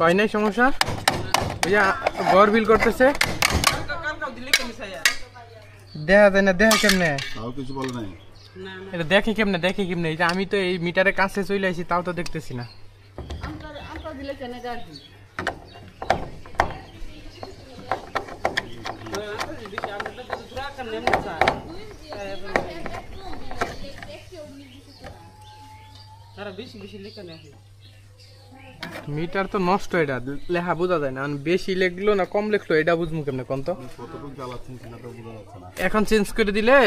হয় নাই সমস্যা? ওই যে ঘর বিল করতেছে দেখা যায় না, দেখা কেমনে? কিছু বলে নাই। এটা দেখে কেমনে, দেখে কেমনে? এই যে আমি তো এই মিটারের কাছে চলে আসি, তাও তো দেখতেছি না। মিটার তো নষ্ট, এটা লেখা বোঝা যায় না। বেশি লেখলো না কম লেখলো এটা বুঝবো কেমনে কোন? তো এখন চেঞ্জ করে দিলে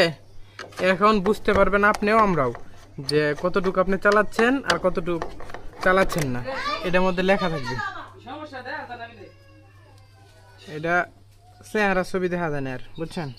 এখন বুঝতে পারবেন আপনিও আমরাও যে কতটুকু আপনি চালাচ্ছেন আর কতটুকু চালাচ্ছেন না, এটার মধ্যে লেখা থাকবে। এটা চেহারা ছবি দেখা যায় না আর, বুঝছেন?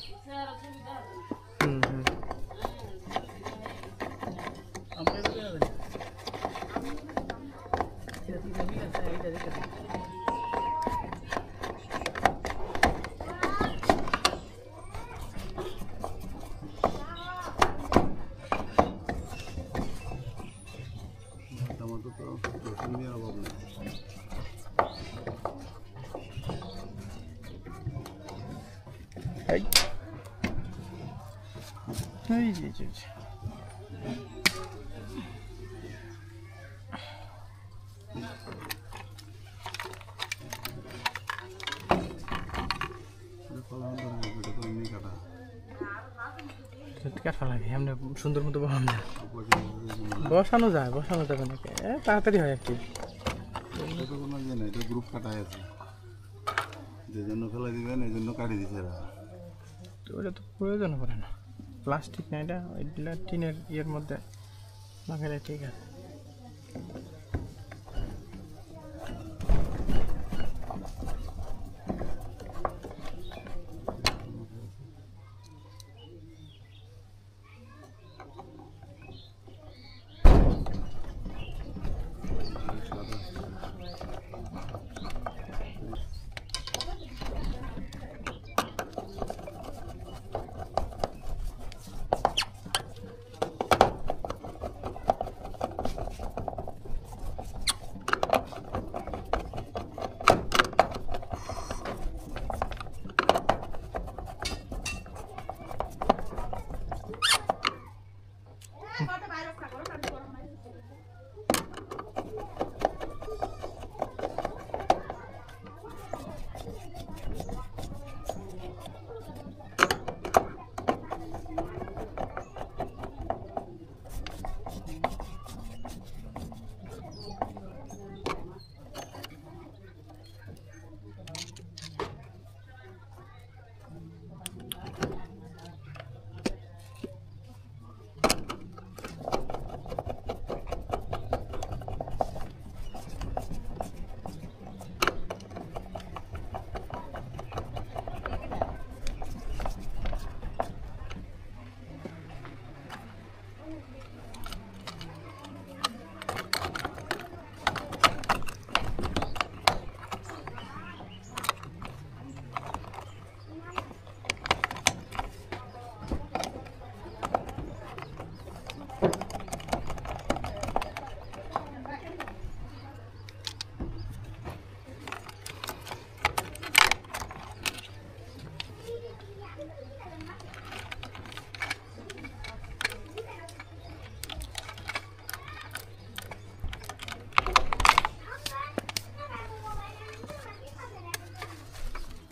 সুন্দর মতো বসানো যায়, বসানো যাবে নাকি? তাড়াতাড়ি হয় একটু। গ্রুপ কাটা আছে, যে জন্য ফেলা দিবেন এই জন্য কাটি দিছে। ওটা তো প্রয়োজন পড়ে না, প্লাস্টিক না এটা, টিনের ইয়ের মধ্যে লাগালে ঠিক আছে।